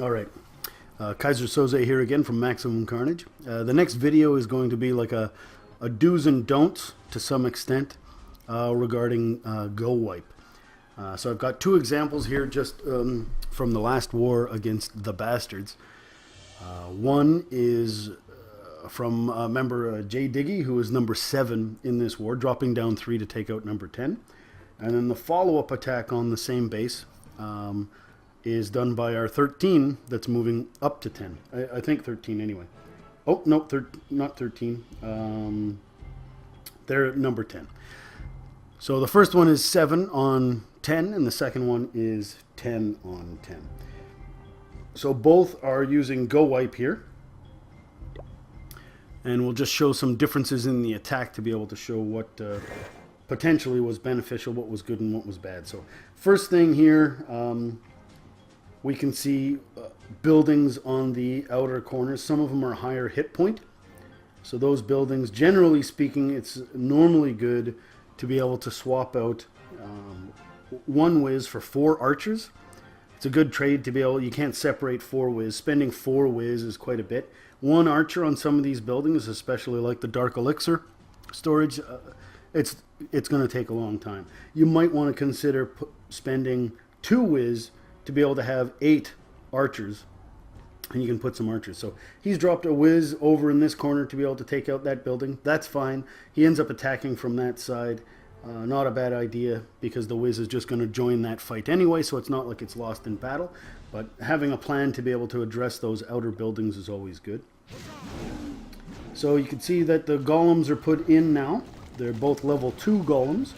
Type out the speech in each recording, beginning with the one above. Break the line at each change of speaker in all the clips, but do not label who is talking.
All right, Kaiser Soze here again from Maximum Carnage. The next video is going to be like a do's and don'ts to some extent regarding GoWiPe. So I've got two examples here just from the last war against the bastards. One is from a member Jay Diggy, who is number 7 in this war, dropping down 3 to take out number 10. And then the follow-up attack on the same base is done by our 13 that's moving up to 10. I think 13 anyway. Oh, no, not 13. They're at number 10. So the first one is 7 on 10, and the second one is 10 on 10. So both are using GoWiPe here. And we'll just show some differences in the attack to be able to show what potentially was beneficial, what was good, and what was bad. So first thing here, we can see buildings on the outer corners. Some of them are higher hit point. So those buildings, generally speaking, it's normally good to be able to swap out one whiz for 4 archers. It's a good trade to be able, you can't separate 4 whiz. Spending 4 whiz is quite a bit. 1 archer on some of these buildings, especially like the Dark Elixir storage, it's going to take a long time. You might want to consider spending 2 whiz to be able to have 8 archers, and you can put some archers. So he's dropped a whiz over in this corner to be able to take out that building. That's fine. He ends up attacking from that side. Not a bad idea, because the whiz is just going to join that fight anyway, so it's not like it's lost in battle. But having a plan to be able to address those outer buildings is always good. So you can see that the golems are put in now. They're both level 2 golems,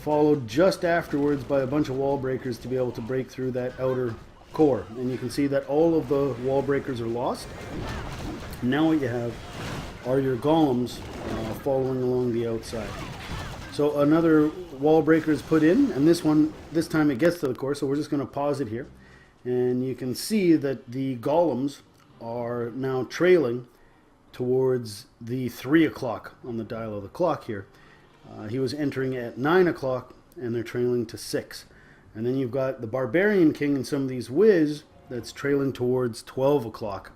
followed just afterwards by a bunch of wall breakers to be able to break through that outer core. And you can see that all of the wall breakers are lost. Now what you have are your golems following along the outside. So another wall breaker is put in, and this time it gets to the core, so we're just going to pause it here. And you can see that the golems are now trailing towards the 3 o'clock on the dial of the clock here. He was entering at 9 o'clock, and they're trailing to 6. And then you've got the Barbarian King and some of these whiz that's trailing towards 12 o'clock.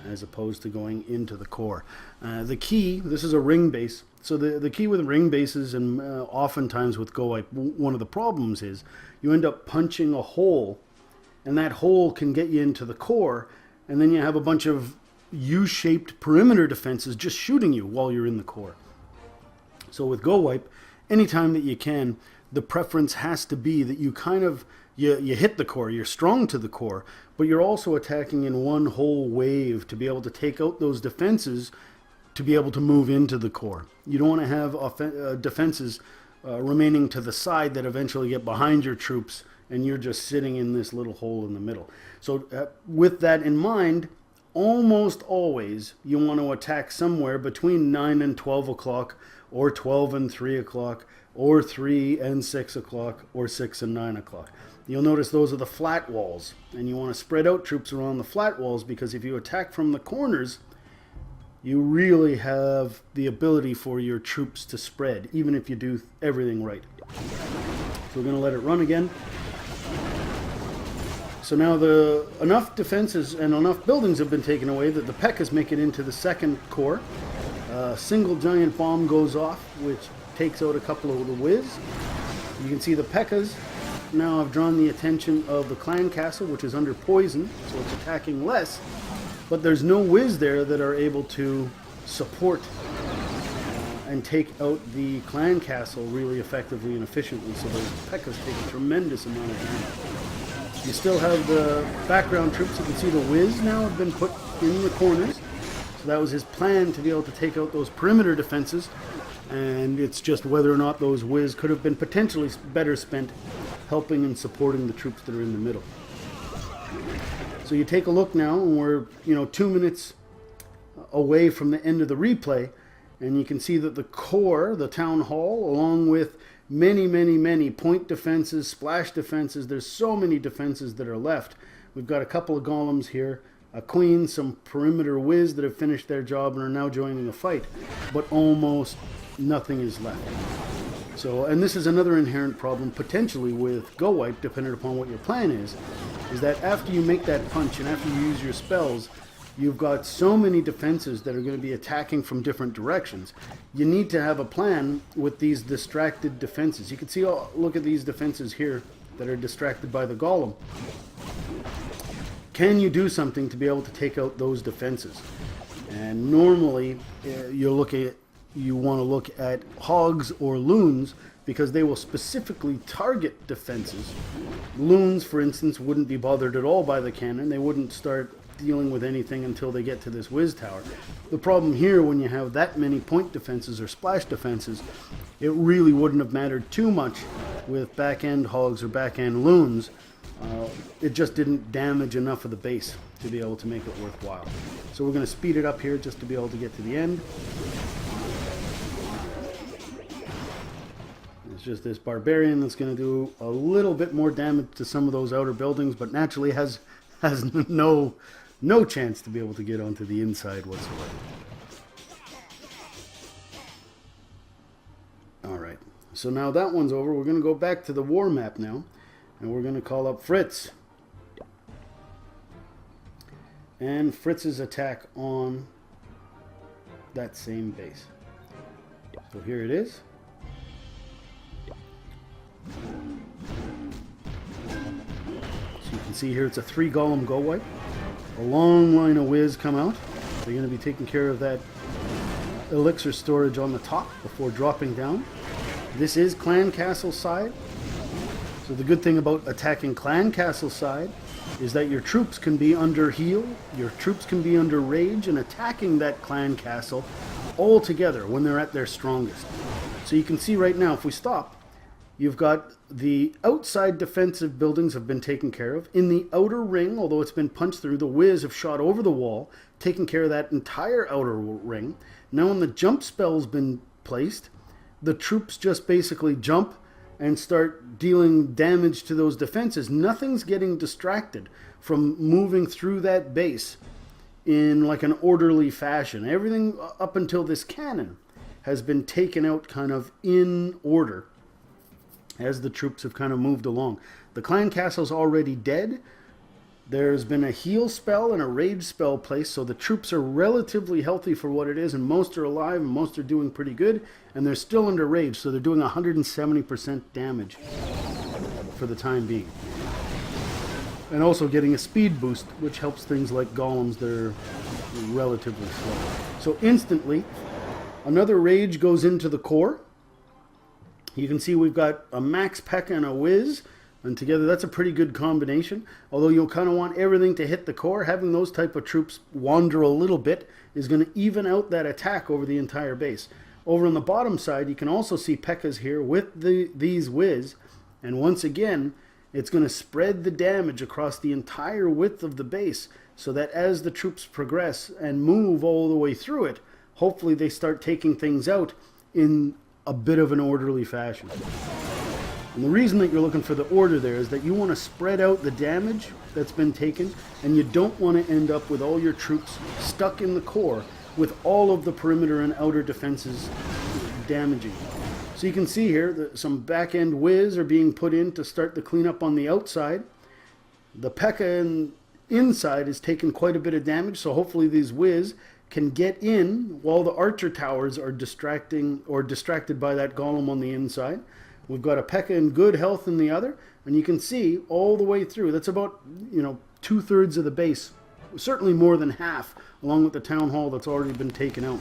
As opposed to going into the core. The key, this is a ring base, so the key with ring bases and oftentimes with GoWiPe, one of the problems is you end up punching a hole, and that hole can get you into the core, and then you have a bunch of U-shaped perimeter defenses just shooting you while you're in the core. So with GoWiPe, anytime that you can, the preference has to be that you kind of you hit the core, you're strong to the core, but you're also attacking in one whole wave to be able to take out those defenses to be able to move into the core. You don't want to have defenses remaining to the side that eventually get behind your troops and you're just sitting in this little hole in the middle. So with that in mind, almost always you want to attack somewhere between 9 and 12 o'clock, or 12 and 3 o'clock, or 3 and 6 o'clock, or 6 and 9 o'clock. You'll notice those are the flat walls, and you want to spread out troops around the flat walls, because if you attack from the corners, you really have the ability for your troops to spread, even if you do everything right. So we're going to let it run again. So now enough defenses and enough buildings have been taken away that the P.E.K.K.A.s make it into the second core. A single giant bomb goes off, which takes out a couple of the whiz. You can see the P.E.K.K.A.s now have drawn the attention of the clan castle, which is under poison, so it's attacking less, but there's no whiz there that are able to support and take out the clan castle really effectively and efficiently, so those P.E.K.K.A.s take a tremendous amount of damage. You still have the background troops. You can see the whiz now have been put in the corners, so that was his plan, to be able to take out those perimeter defenses, and it's just whether or not those whiz could have been potentially better spent helping and supporting the troops that are in the middle. So you take a look now, and we're 2 minutes away from the end of the replay, and you can see that the core, the town hall, along with many point defenses, splash defenses, there's so many defenses that are left. We've got a couple of golems here, a queen, some perimeter whiz that have finished their job and are now joining the fight, but almost nothing is left. So, and this is another inherent problem potentially with GoWiPe, depending upon what your plan is. is that after you make that punch and after you use your spells, you've got so many defenses that are going to be attacking from different directions. You need to have a plan with these distracted defenses. You can see, oh, look at these defenses here that are distracted by the golem. Can you do something to be able to take out those defenses? And normally you want to look at hogs or loons because they will specifically target defenses. Loons, for instance, wouldn't be bothered at all by the cannon. They wouldn't start dealing with anything until they get to this whiz tower. The problem here, when you have that many point defenses or splash defenses, it really wouldn't have mattered too much with back-end hogs or back-end loons. It just didn't damage enough of the base to be able to make it worthwhile. So we're going to speed it up here just to be able to get to the end. It's just this barbarian that's going to do a little bit more damage to some of those outer buildings, but naturally has no chance to be able to get onto the inside whatsoever. Alright, so now that one's over. We're going to go back to the war map now, and we're going to call up Fritz. And Fritz's attack on that same base. So here it is. So you can see here it's a 3 golem GoWiPe. A long line of whiz come out. They're going to be taking care of that elixir storage on the top before dropping down. This is Clan Castle side. So the good thing about attacking Clan Castle side is that your troops can be under heal, your troops can be under rage, and attacking that Clan Castle all together when they're at their strongest. So you can see right now, if we stop, you've got the outside defensive buildings have been taken care of. In the outer ring, although it's been punched through, the whiz have shot over the wall, taking care of that entire outer ring. Now when the jump spell's been placed, the troops just basically jump and start dealing damage to those defenses. Nothing's getting distracted from moving through that base in like an orderly fashion. Everything up until this cannon has been taken out kind of in order as the troops have kind of moved along. The Clan Castle's already dead. There's been a heal spell and a rage spell placed, so the troops are relatively healthy for what it is, and most are alive and most are doing pretty good, and they're still under rage, so they're doing 170% damage for the time being. And also getting a speed boost, which helps things like golems that are relatively slow. So instantly, another rage goes into the core. You can see we've got a max P.E.K.K.A. and a whiz, and together that's a pretty good combination. Although you'll kind of want everything to hit the core, having those type of troops wander a little bit is going to even out that attack over the entire base. Over on the bottom side, you can also see P.E.K.K.A.s here with these whiz, and once again, it's going to spread the damage across the entire width of the base, so that as the troops progress and move all the way through it, hopefully they start taking things out in a bit of an orderly fashion. And the reason that you're looking for the order there is that you want to spread out the damage that's been taken, and you don't want to end up with all your troops stuck in the core with all of the perimeter and outer defenses damaging. So you can see here that some back-end whiz are being put in to start the cleanup on the outside. The P.E.K.K.A. inside is taking quite a bit of damage, so hopefully these whiz can get in while the archer towers are distracted by that golem on the inside. We've got a P.E.K.K.A. in good health in the other, and you can see all the way through. That's about 2/3 of the base, certainly more than half, along with the town hall that's already been taken out.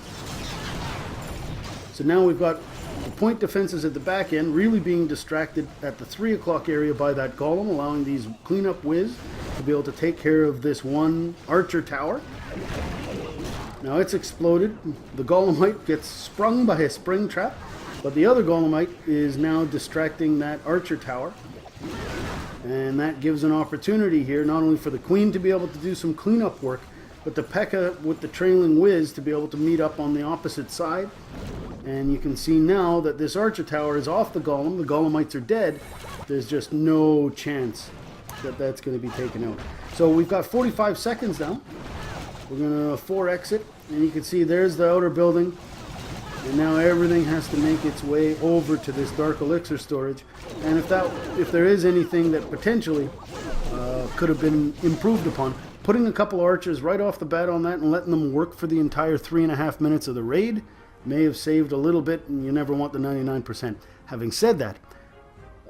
So now we've got the point defenses at the back end really being distracted at the 3 o'clock area by that golem, allowing these cleanup whiz to be able to take care of this one archer tower. Now it's exploded. The golemite gets sprung by a spring trap, but the other golemite is now distracting that archer tower. And that gives an opportunity here not only for the queen to be able to do some cleanup work, but the P.E.K.K.A. with the trailing whiz to be able to meet up on the opposite side. And you can see now that this archer tower is off the golem. The golemites are dead. There's just no chance that that's going to be taken out. So we've got 45 seconds now. We're going to 4X it, and you can see there's the outer building. And now everything has to make its way over to this dark elixir storage. And if there is anything that potentially could have been improved upon. Putting a couple archers right off the bat on that and letting them work for the entire 3.5 minutes of the raid may have saved a little bit, and you never want the 99%. Having said that,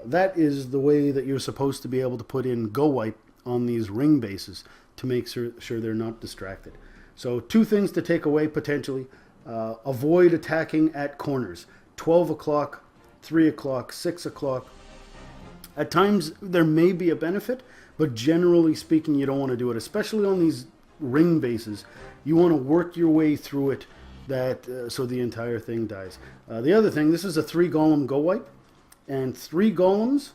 that is the way that you're supposed to be able to put in GoWiPe on these ring bases to make sure they're not distracted. So 2 things to take away potentially. Avoid attacking at corners. 12 o'clock, 3 o'clock, 6 o'clock. At times there may be a benefit, but generally speaking you don't want to do it, especially on these ring bases. You want to work your way through it so the entire thing dies. The other thing, this is a 3 golem GoWiPe, and 3 golems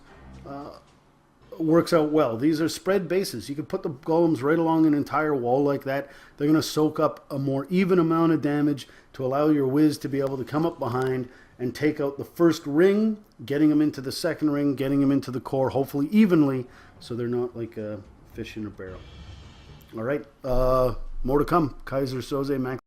works out well. These are spread bases. You can put the golems right along an entire wall like that. They're going to soak up a more even amount of damage to allow your whiz to be able to come up behind and take out the first ring, getting them into the second ring, getting them into the core, hopefully evenly, so they're not like a fish in a barrel. All right, more to come. Kaiser, Soze, Max.